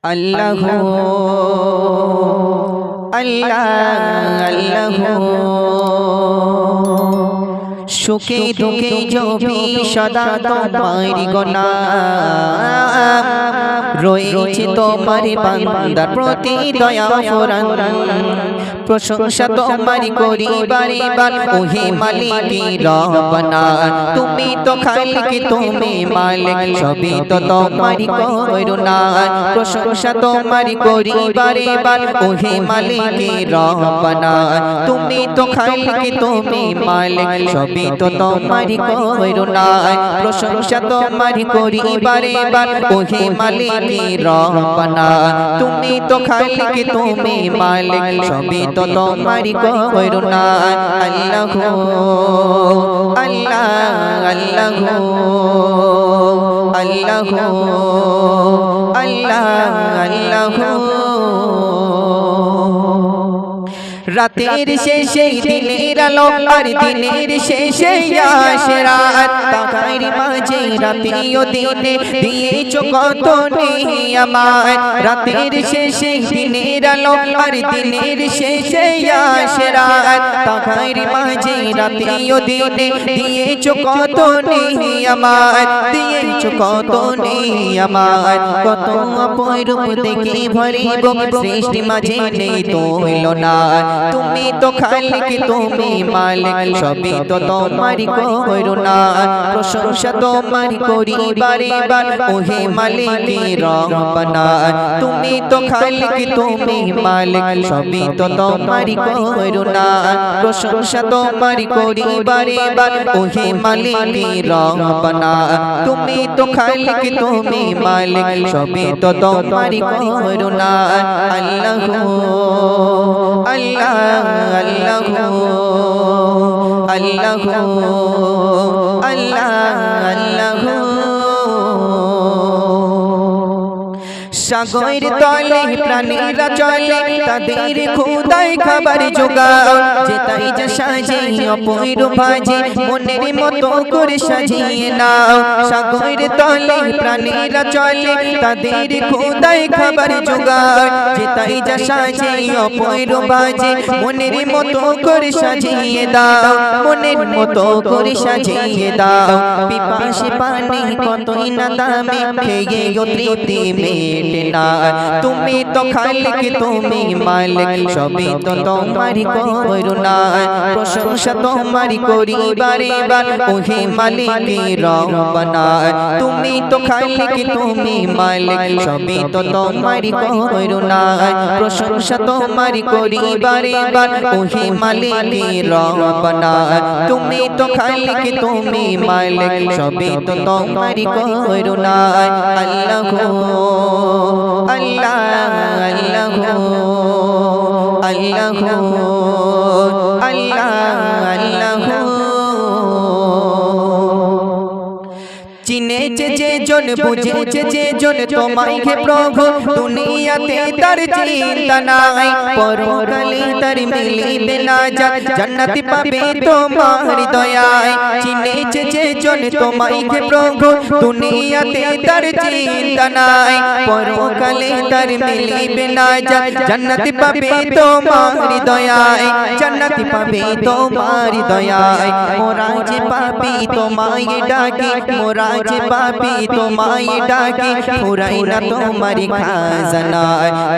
আল্লাহু আল্লাহ আল্লাহু সুখে দুঃখে জবি সদা তোমার গোনাম রয়েছে তোমার বান্দার প্রতি দয়া ফোরান প্রশংসা তোমার করি বারে বার ওহে মালিক রব্বানা তুমি তো খালিক তুমি মালিক সবই তো তোমার করুণা প্রশংসা তোমার করি বারে বার ওহে মালিক রব্বানা তুমি তো খালিক তুমি মালিক সবই তো তোমার করুণা প্রশংসা তোমার করি বারে বার ওহে মালিক রব্বানা তুমি তো খালিক তুমি মালিক সবই তো তোমার করুণা আল্লাহু আল্লাহ আল্লাহু আল্লাহু আল্লাহ আল্লাহু রাতের শেষে দিনের আলো আর দিনের শেষে আসে রাত তাকার মাঝে রাতেও দিনে দিয়েছো কত নিয়ামত রাতের শেষে দিনের আলো আর দিনের শেষে আসে রাত তাকার মাঝে রাতেও দিনে দিয়েছো কত নিয়ামত দিয়েছো কত নিয়ামত কত অপরূপ দেখে ভরিব সৃষ্টি মাঝে নেই তুলনা তুমি তো খালিক তুমি মালিক সবই তো তোমার করুণা প্রশংসা তোমার করি বারে বার ওহে মালিক রব্বানা তুমি তো খালিক তুমি মালিক সবই তো তোমার করুণা প্রশংসা তোমার করি বারে বার ওহে মালিক রব্বানা তুমি তো খালিক তুমি মালিক সবই তো তোমার করুণা আল্লাহু আল্লাহ আল্লাহু আল্লাহু আল্লাহ আল্লাহু সাগর তলে প্রাণীরা চলে তাদের খোদাই খাবার জোগাও যেটাই যা সাজে অপরূপ ভাজে মনের মতো করে সাজিয়ে নাও সাগর তলে প্রাণীরা চলে তাদের খোদাই খাবার জোগাও যেটাই যা সাজে অপরূপ ভাজে মনের মতো করে সাজিয়ে দাও মনের মতো করে সাজিয়ে দাও পিপাসে পানি কতই না দামে খেয়ে তৃপ্তি মেটে না তুমি তো খালিক তুমি মালিক সবই তো তোমার করুণা প্রশংসা তোমার করি বারে বার ওহে মালিক রব্বানা তুমি তো খালিক তুমি মালিক সবই তো তোমার করুণা প্রশংসা তোমার করি বারে বার ওহে মালিক রব্বানা তুমি তো খালিক তুমি মালিক সবই তো তোমার করুণা আল্লাহু আল্লাহ আল্লাহু আল্লাহু আল্লাহ আল্লাহু চিনেছে যে জন বুঝেছে যে জন তোমায় হে প্রভু দুনিয়াতে তার চিন্তা নাই পরকালে তার মিলিবে না জান্নাত পাবে তোমার দয়ায় চিনেছে যে জন তোমায় হে প্রভু দুনিয়াতে তার চিন্তা নাই পরকালে তার মিলিবে না জান্নাত পাবে তোমার দয়ায় জান্নাত পাবে তোমার দয়ায় মোরা যে পাপী তোমায় ডাকি মোরা যে পাপী তোমায় ডাকি ফুরাই না তোমার খাজানা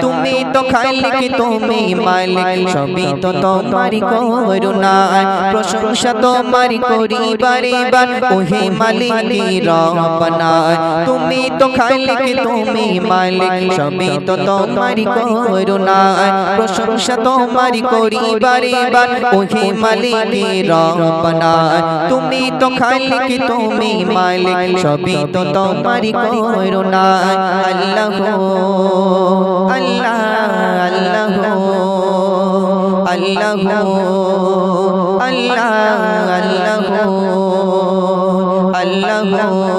তুমি তো খালিক তুমি মালিক সবই তো তোমার করুণা প্রশংসা তোমার করি বারে বার ওহে মালিক রব্বানা তুমি তো খালিক তুমি মালিক সবই তো তোমার করুণা প্রশংসা তোমার করি বারে বার ওহে মালিক রব্বানা তুমি তো খালিক তুমি মালিক সবই তো তোমার করুণা আল্লাহু আল্লাহ আল্লাহু আল্লাহু আল্লাহ আল্লাহু আল্লাহু